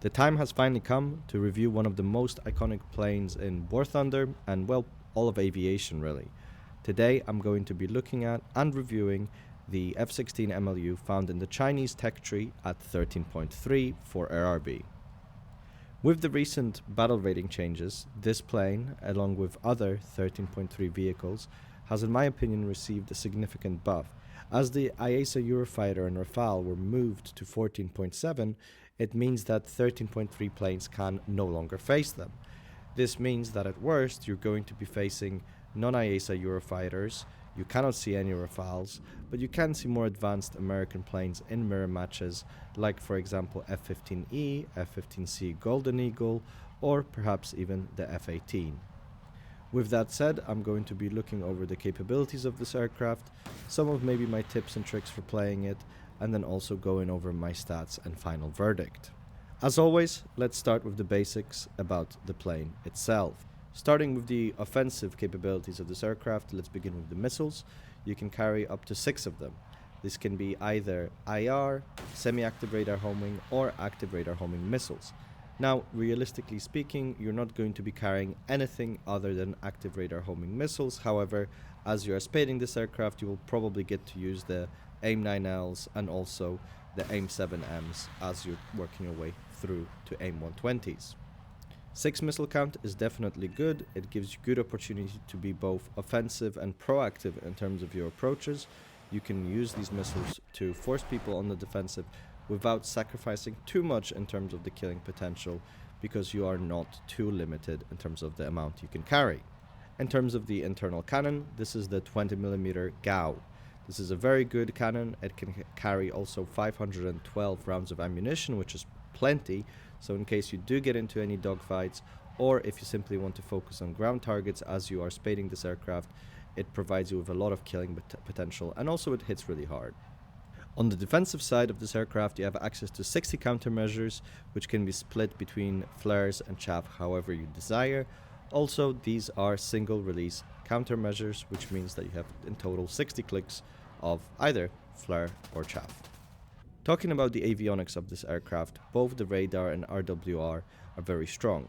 The time has finally come to review one of the most iconic planes in Warthunder and, well, all of aviation really. Today I'm going to be looking at and reviewing the F-16 MLU found in the Chinese tech tree at 13.3 for RRB. With the recent battle rating changes, this plane, along with other 13.3 vehicles, has in my opinion received a significant buff. As the IASA Eurofighter and Rafale were moved to 14.7, it means that 13.3 planes can no longer face them. This means that at worst you're going to be facing non-IASA Eurofighters, you cannot see any Rafales, but you can see more advanced American planes in mirror matches, like for example F-15E, F-15C Golden Eagle, or perhaps even the F-18. With that said, I'm going to be looking over the capabilities of this aircraft, some of maybe my tips and tricks for playing it, and then also going over my stats and final verdict. As always, let's start with the basics about the plane itself. Starting with the offensive capabilities of this aircraft, let's begin with the missiles. You can carry up to 6 of them. This can be either IR, semi-active radar homing, or active radar homing missiles. Now, realistically speaking, you're not going to be carrying anything other than active radar homing missiles. However, as you are spading this aircraft, you will probably get to use the AIM-9Ls and also the AIM-7Ms as you're working your way through to AIM-120s. 6 missile count is definitely good. It gives you good opportunity to be both offensive and proactive in terms of your approaches. You can use these missiles to force people on the defensive without sacrificing too much in terms of the killing potential, because you are not too limited in terms of the amount you can carry. In terms of the internal cannon, this is the 20mm GAU. This is a very good cannon. It can carry also 512 rounds of ammunition, which is plenty, so in case you do get into any dogfights, or if you simply want to focus on ground targets as you are spading this aircraft, it provides you with a lot of killing potential, and also it hits really hard. On the defensive side of this aircraft, you have access to 60 countermeasures, which can be split between flares and chaff however you desire. Also, these are single release countermeasures, which means that you have in total 60 clicks of either flare or chaff. Talking about the avionics of this aircraft, both the radar and RWR are very strong.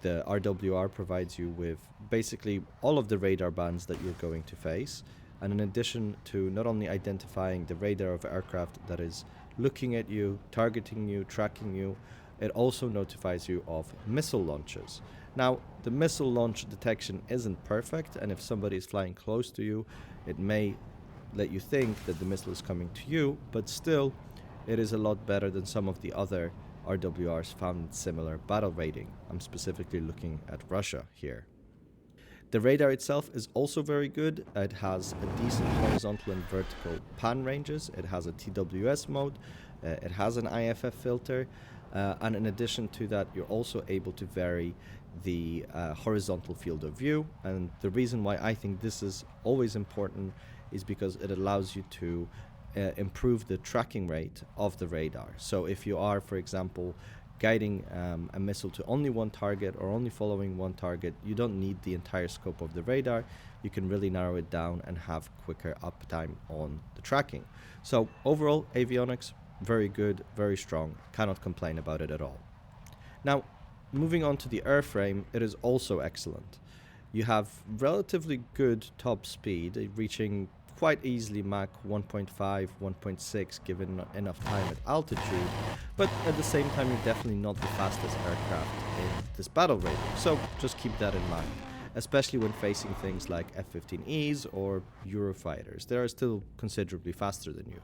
The RWR provides you with basically all of the radar bands that you're going to face, and in addition to not only identifying the radar of aircraft that is looking at you, targeting you, tracking you, it also notifies you of missile launches. Now, the missile launch detection isn't perfect, and if somebody is flying close to you, it may let you think that the missile is coming to you, but still, it is a lot better than some of the other RWRs found in similar battle rating. I'm specifically looking at Russia here. The radar itself is also very good. It has a decent horizontal and vertical pan ranges. It has a TWS mode. It has an IFF filter. And in addition to that, you're also able to vary the horizontal field of view. And the reason why I think this is always important is because it allows you to improve the tracking rate of the radar. So if you are, for example, guiding a missile to only one target or only following one target, you don't need the entire scope of the radar. You can really narrow it down and have quicker uptime on the tracking. So overall, avionics, very good, very strong. Cannot complain about it at all. Now, moving on to the airframe, it is also excellent. You have relatively good top speed, reaching quite easily Mach 1.5, 1.6 given enough time at altitude, but at the same time you're definitely not the fastest aircraft in this battle rating, so just keep that in mind, especially when facing things like F-15Es or Eurofighters. They are still considerably faster than you.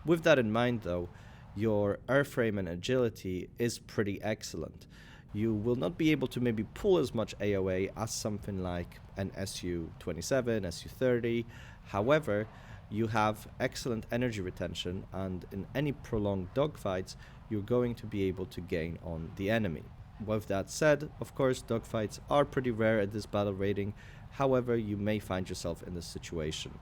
With that in mind though, your airframe and agility is pretty excellent. You will not be able to maybe pull as much AOA as something like an Su-27, Su-30. However, you have excellent energy retention, and in any prolonged dogfights, you're going to be able to gain on the enemy. With that said, of course, dogfights are pretty rare at this battle rating. However, you may find yourself in this situation.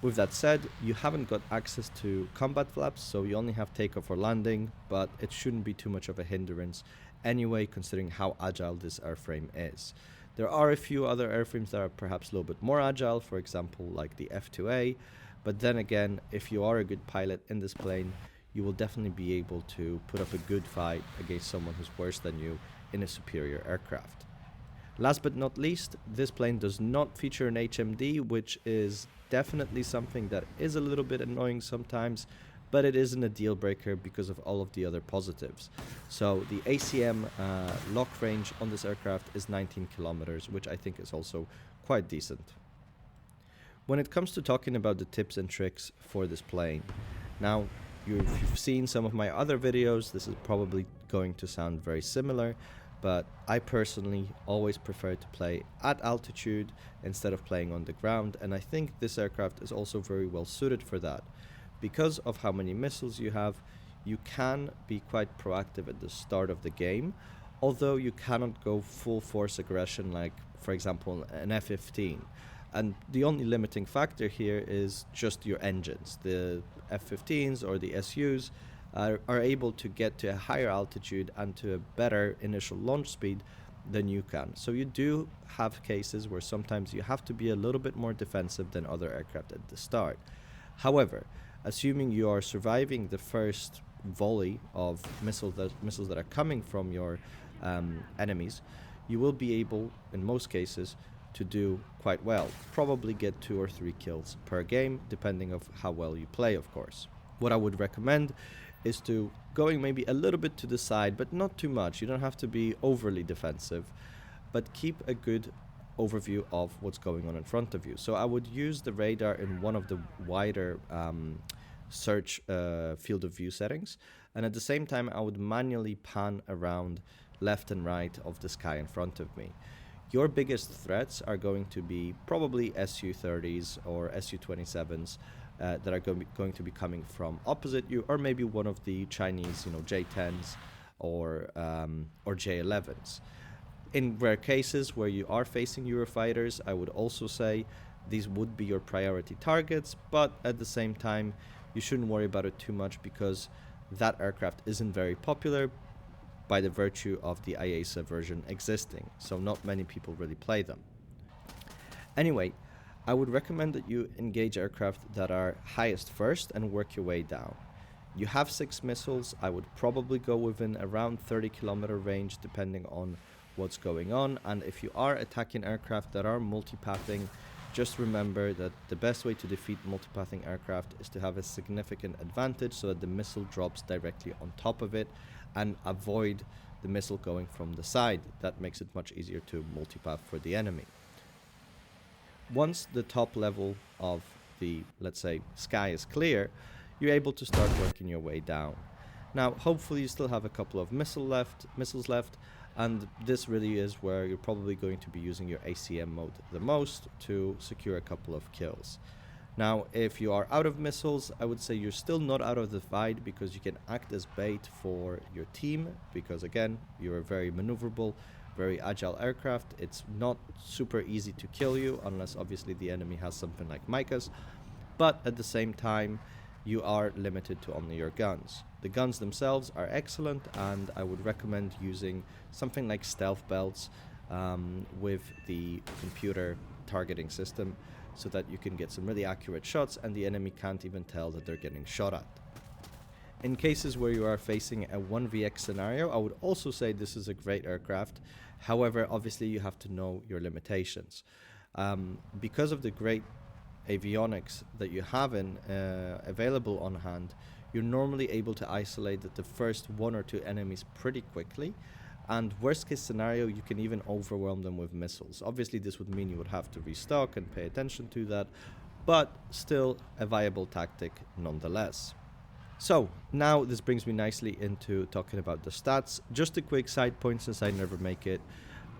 With that said, you haven't got access to combat flaps, so you only have takeoff or landing, but it shouldn't be too much of a hindrance anyway, considering how agile this airframe is. There are a few other airframes that are perhaps a little bit more agile, for example, like the F-2A, but then again, if you are a good pilot in this plane, you will definitely be able to put up a good fight against someone who's worse than you in a superior aircraft. Last but not least, this plane does not feature an HMD, which is definitely something that is a little bit annoying sometimes, but it isn't a deal breaker because of all of the other positives. So the ACM lock range on this aircraft is 19 kilometers, which I think is also quite decent. When it comes to talking about the tips and tricks for this plane, now if you've seen some of my other videos, this is probably going to sound very similar, but I personally always prefer to play at altitude instead of playing on the ground, and I think this aircraft is also very well suited for that. Because of how many missiles you have, you can be quite proactive at the start of the game, although you cannot go full force aggression like, for example, an F-15. And the only limiting factor here is just your engines. The F-15s or the SUs are able to get to a higher altitude and to a better initial launch speed than you can. So you do have cases where sometimes you have to be a little bit more defensive than other aircraft at the start. However, assuming you are surviving the first volley of missiles that are coming from your enemies, you will be able, in most cases, to do quite well. Probably get 2 or 3 kills per game, depending on how well you play, of course. What I would recommend is to going maybe a little bit to the side, but not too much. You don't have to be overly defensive, but keep a good overview of what's going on in front of you. So I would use the radar in one of the wider search field of view settings, and at the same time I would manually pan around left and right of the sky in front of me. Your biggest threats are going to be probably Su-30s or Su-27s that are going to be coming from opposite you, or maybe one of the Chinese, J-10s or J-11s. In rare cases where you are facing Eurofighters, I would also say these would be your priority targets, but at the same time, you shouldn't worry about it too much because that aircraft isn't very popular by the virtue of the IASA version existing, so not many people really play them. Anyway, I would recommend that you engage aircraft that are highest first and work your way down. You have 6 missiles. I would probably go within around 30-kilometer range depending on what's going on, and if you are attacking aircraft that are multipathing, just remember that the best way to defeat multipathing aircraft is to have a significant advantage so that the missile drops directly on top of it and avoid the missile going from the side. That makes it much easier to multipath for the enemy. Once the top level of the, let's say, sky is clear, you're able to start working your way down. Now, hopefully you still have a couple of missiles left, and this really is where you're probably going to be using your ACM mode the most to secure a couple of kills. Now, if you are out of missiles, I would say you're still not out of the fight because you can act as bait for your team because, again, you're a very maneuverable, very agile aircraft. It's not super easy to kill you unless obviously the enemy has something like Micas, but at the same time you are limited to only your guns. The guns themselves are excellent, and I would recommend using something like stealth belts with the computer targeting system so that you can get some really accurate shots and the enemy can't even tell that they're getting shot at. In cases where you are facing a 1vx scenario, I would also say this is a great aircraft. However, obviously you have to know your limitations. Because of the great avionics that you have available on hand, you're normally able to isolate the first 1 or 2 enemies pretty quickly, and worst case scenario, you can even overwhelm them with missiles. Obviously this would mean you would have to restock and pay attention to that, but still a viable tactic nonetheless. So now this brings me nicely into talking about the stats. Just a quick side point since I never make it.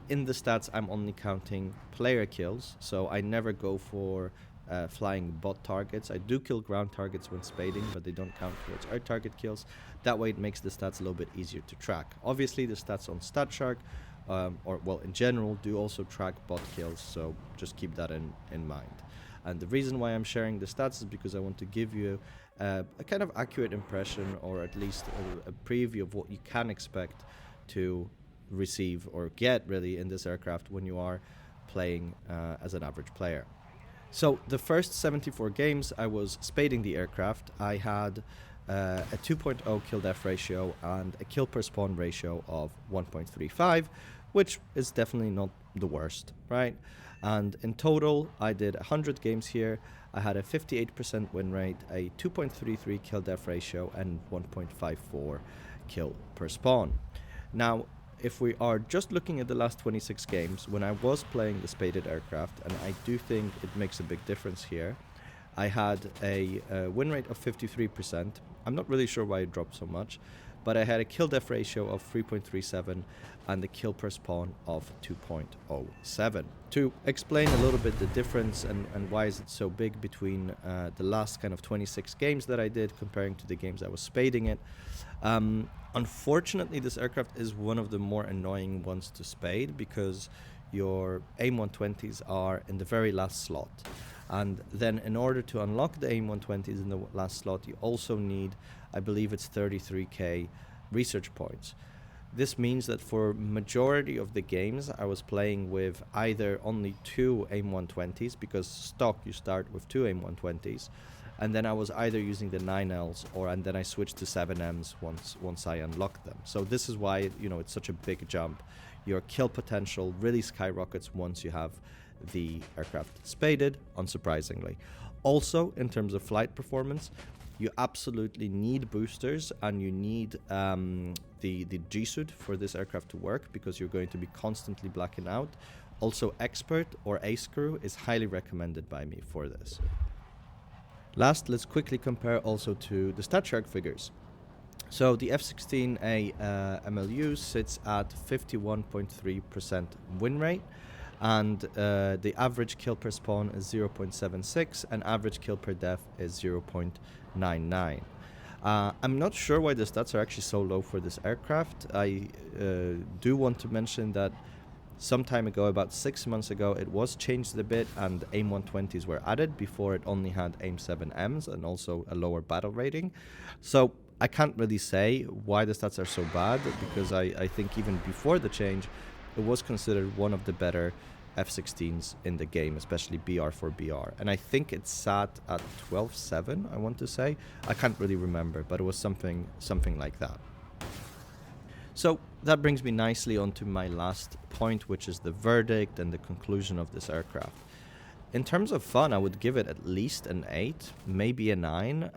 In the stats I'm only counting player kills, so I never go for flying bot targets. I do kill ground targets when spading, but they don't count towards air target kills. That way it makes the stats a little bit easier to track. Obviously the stats on StatShark, in general, do also track bot kills, so just keep that in mind. And the reason why I'm sharing the stats is because I want to give you a kind of accurate impression, or at least a preview of what you can expect to receive or get really in this aircraft when you are playing as an average player. So the first 74 games I was spading the aircraft. I had a 2.0 kill death ratio and a kill per spawn ratio of 1.35, which is definitely not the worst, right? And in total, I did 100 games here. I had a 58% win rate, a 2.33 kill death ratio, and 1.54 kill per spawn. Now, if we are just looking at the last 26 games, when I was playing the spaded aircraft, and I do think it makes a big difference here, I had a win rate of 53%. I'm not really sure why it dropped so much, but I had a kill death ratio of 3.37 and a kill per spawn of 2.07. To explain a little bit the difference and why is it so big between the last kind of 26 games that I did comparing to the games I was spading it. Unfortunately, this aircraft is one of the more annoying ones to spade because your AIM-120s are in the very last slot. And then in order to unlock the AIM-120s in the last slot, you also need, I believe it's 33k research points. This means that for majority of the games, I was playing with either only 2 AIM-120s, because stock you start with 2 AIM-120s, and then I was either using the 9Ls and then I switched to 7Ms once I unlocked them. So this is why, it's such a big jump. Your kill potential really skyrockets once you have the aircraft spaded, unsurprisingly. Also, in terms of flight performance, you absolutely need boosters, and you need the G-suit for this aircraft to work, because you're going to be constantly blacking out. Also, Expert or Ace Crew is highly recommended by me for this. Last, let's quickly compare also to the StatShark figures. So the F-16A MLU sits at 51.3% win rate, and the average kill per spawn is 0.76 and average kill per death is 0.99. I'm not sure why the stats are actually so low for this aircraft. I do want to mention that some time ago, about 6 months ago, it was changed a bit and AIM-120s were added. Before, it only had AIM-7Ms and also a lower battle rating. So I can't really say why the stats are so bad, because I think even before the change, it was considered one of the better F-16s in the game, especially BR for BR. And I think it sat at 12.7, I want to say. I can't really remember, but it was something like that. So that brings me nicely onto my last point, which is the verdict and the conclusion of this aircraft. In terms of fun, I would give it at least an 8, maybe a 9.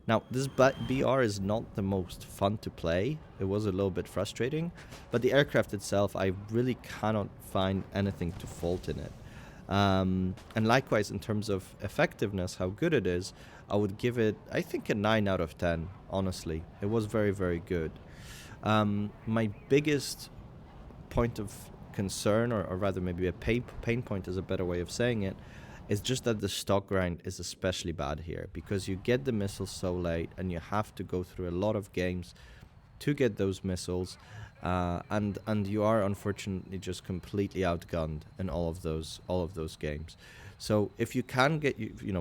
Now, this BR is not the most fun to play. It was a little bit frustrating, but the aircraft itself, I really cannot find anything to fault in it. And likewise, in terms of effectiveness, how good it is, I would give it, I think, a 9 out of 10, honestly. It was very, very good. My biggest point of concern, or rather maybe a pain point is a better way of saying it, is just that the stock grind is especially bad here, because you get the missiles so late and you have to go through a lot of games to get those missiles, and you are unfortunately just completely outgunned in all of those games. So if you can get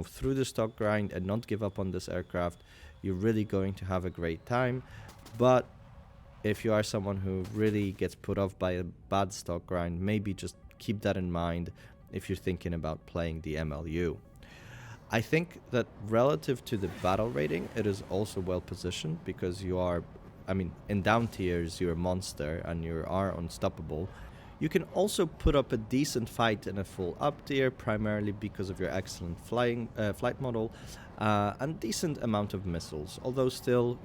through the stock grind and not give up on this aircraft, you're really going to have a great time. But if you are someone who really gets put off by a bad stock grind, maybe just keep that in mind if you're thinking about playing the MLU. I think that relative to the battle rating, it is also well positioned, because you are, in down tiers, you're a monster and you are unstoppable. You can also put up a decent fight in a full up tier, primarily because of your excellent flight model and decent amount of missiles. Although still,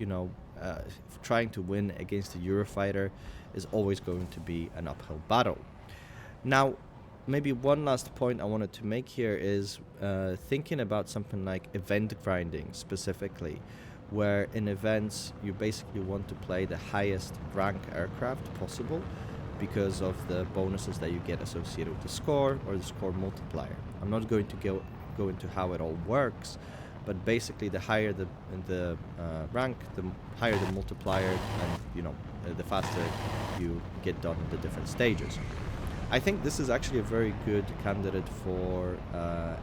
trying to win against a Eurofighter is always going to be an uphill battle. Now, maybe one last point I wanted to make here is thinking about something like event grinding specifically, where in events you basically want to play the highest rank aircraft possible because of the bonuses that you get associated with the score or the score multiplier. I'm not going to go into how it all works, but basically the higher the rank, the higher the multiplier, and the faster you get done in the different stages. I think this is actually a very good candidate for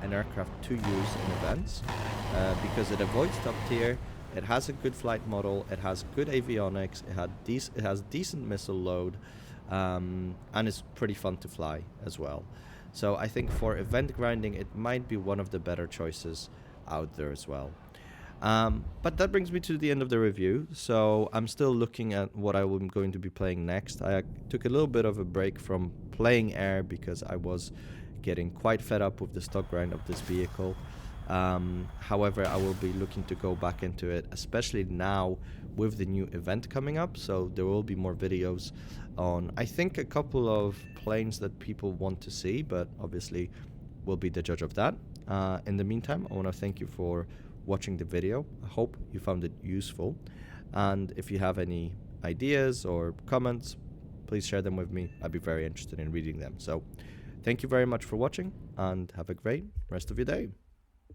an aircraft to use in events, because it avoids top tier, it has a good flight model, it has good avionics, it has decent missile load, and it's pretty fun to fly as well. So I think for event grinding, it might be one of the better choices out there as well. But that brings me to the end of the review. So I'm still looking at what I'm going to be playing next. I took a little bit of a break from playing air because I was getting quite fed up with the stock grind of this vehicle. However, I will be looking to go back into it, especially now with the new event coming up. So there will be more videos on, I think, a couple of planes that people want to see, but obviously we'll be the judge of that. In the meantime, I want to thank you for watching the video. I hope you found it useful. And if you have any ideas or comments, please share them with me. I'd be very interested in reading them. So thank you very much for watching and have a great rest of your day.